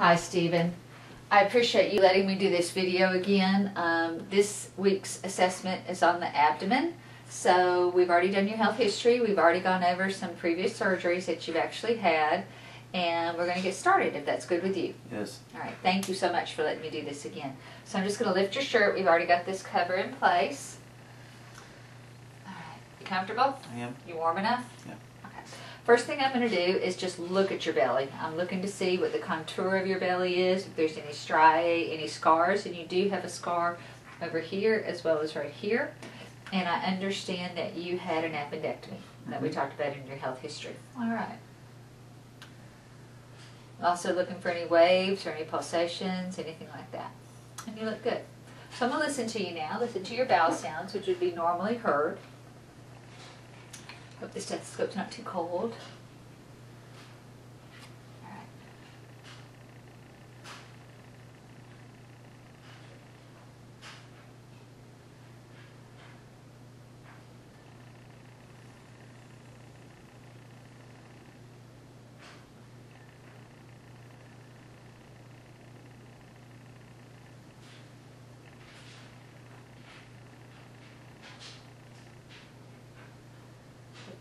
Hi, Stephen. I appreciate you letting me do this video again. This week's assessment is on the abdomen. So we've already done your health history. We've already gone over some previous surgeries that you've actually had. And we're going to get started if that's good with you. Yes. All right. Thank you so much for letting me do this again. So I'm just going to lift your shirt. We've already got this cover in place. All right. You comfortable? I am. You warm enough? Yeah. Okay. First thing I'm going to do is just look at your belly. I'm looking to see what the contour of your belly is, if there's any striae, any scars, and you do have a scar over here as well as right here. And I understand that you had an appendectomy that we talked about in your health history. All right. Also looking for any waves or any pulsations, anything like that. And you look good. So I'm going to listen to you now. Listen to your bowel sounds, which would be normally heard. Hope the stethoscope's not too cold. All right.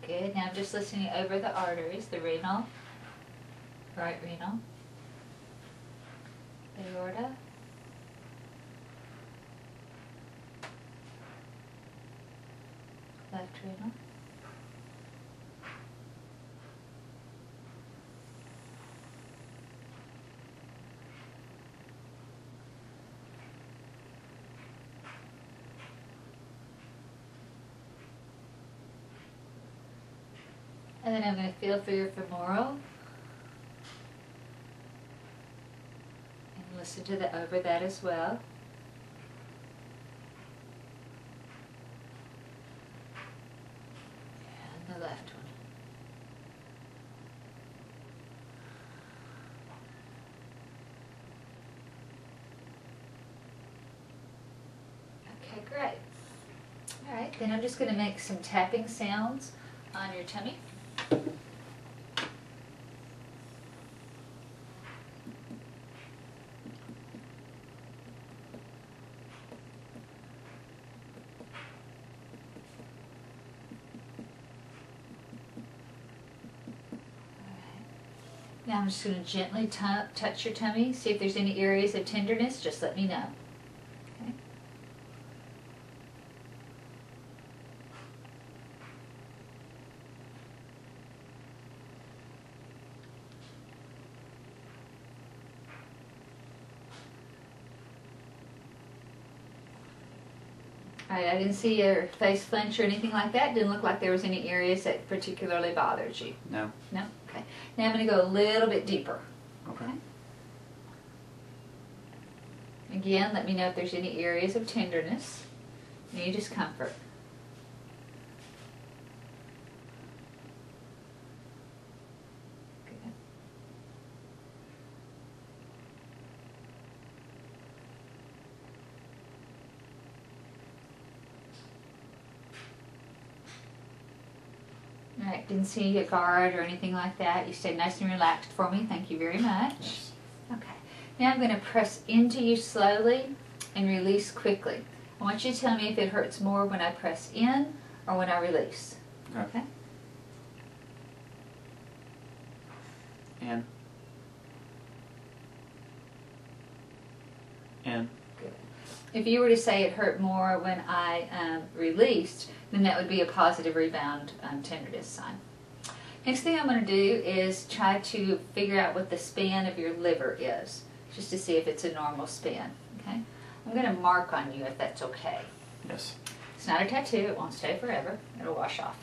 Good. Now I'm just listening over the arteries, the renal, right renal, aorta, left renal, and then I'm going to feel for your femoral and listen to the over that as well. And the left one. Okay, great. All right, then I'm just going to make some tapping sounds on your tummy. Now I'm just going to gently touch your tummy, see if there's any areas of tenderness, just let me know. Okay. Alright, I didn't see your face flinch or anything like that. Didn't look like there was any areas that particularly bothered you. No. No? Okay. Now I'm going to go a little bit deeper. Okay. Again, let me know if there's any areas of tenderness, any discomfort. Good. Alright, didn't see a guard or anything like that. You stayed nice and relaxed for me. Thank you very much. Yes. Okay. Now I'm going to press into you slowly and release quickly. I want you to tell me if it hurts more when I press in or when I release. Okay? In. In. Good. If you were to say it hurt more when I released, then that would be a positive rebound tenderness sign. Next thing I'm going to do is try to figure out what the span of your liver is, just to see if it's a normal span. Okay? I'm going to mark on you if that's okay. Yes. It's not a tattoo. It won't stay forever. It'll wash off.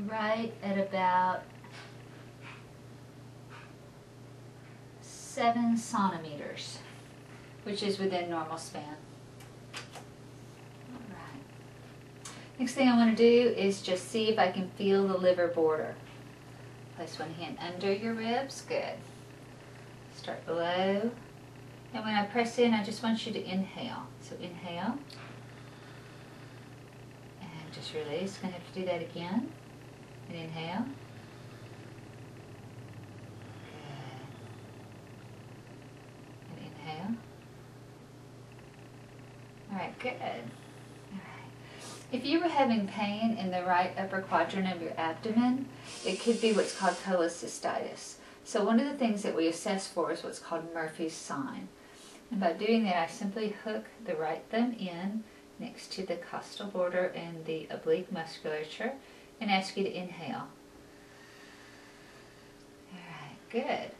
Right at about 7 centimeters, which is within normal span. Alright. Next thing I want to do is just see if I can feel the liver border. Place one hand under your ribs. Good. Start below. And when I press in, I just want you to inhale. So inhale. And just release. Gonna have to do that again. And inhale. Good. And inhale. Alright, good. If you were having pain in the right upper quadrant of your abdomen, it could be what's called cholecystitis. So one of the things that we assess for is what's called Murphy's sign. And by doing that, I simply hook the right thumb in next to the costal border and the oblique musculature and ask you to inhale. Alright, good.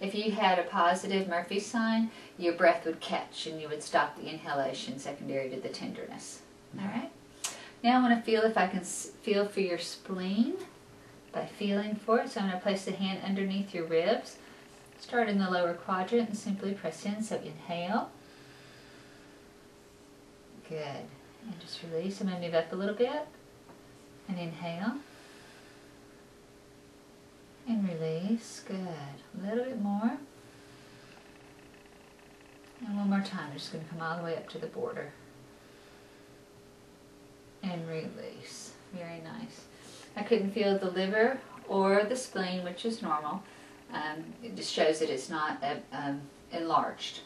If you had a positive Murphy's sign, your breath would catch and you would stop the inhalation secondary to the tenderness. Alright? Now I want to feel if I can feel for your spleen by feeling for it. So I'm going to place the hand underneath your ribs. Start in the lower quadrant and simply press in. So inhale. Good. And just release. I'm going to move up a little bit. And inhale. And release. Good. A little bit more. And one more time. I'm just going to come all the way up to the border. And release. Very nice. I couldn't feel the liver or the spleen, which is normal. It just shows that it's not enlarged.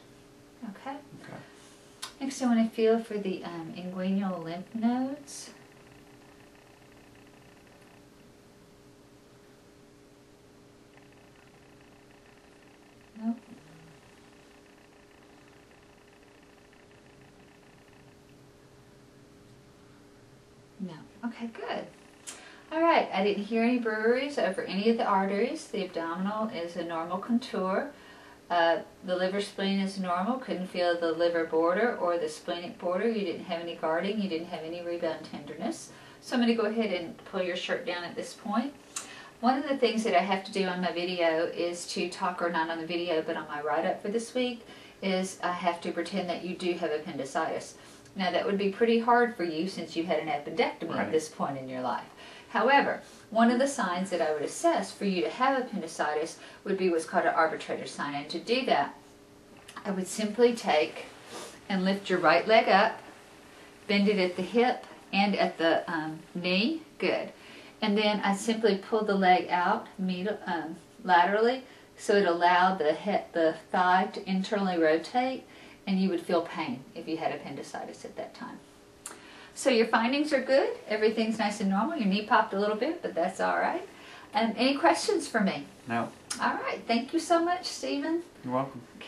Okay? Okay. Next I want to feel for the inguinal lymph nodes. Nope. No. Okay, good. Alright, I didn't hear any breweries over any of the arteries. The abdominal is a normal contour. The liver spleen is normal. Couldn't feel the liver border or the splenic border. You didn't have any guarding. You didn't have any rebound tenderness. So I'm going to go ahead and pull your shirt down at this point. One of the things that I have to do on my video is to talk, or not on the video, but on my write-up for this week, is I have to pretend that you do have appendicitis. Now that would be pretty hard for you since you had an appendectomy at this point in your life. However, one of the signs that I would assess for you to have appendicitis would be what's called an arbitrator sign. And to do that, I would simply take and lift your right leg up, bend it at the hip and at the knee. Good. And then I simply pull the leg out laterally so it allowed the thigh to internally rotate, and you would feel pain if you had appendicitis at that time. So your findings are good. Everything's nice and normal. Your knee popped a little bit, but that's all right. Any questions for me? No. All right. Thank you so much, Stephen. You're welcome. Okay.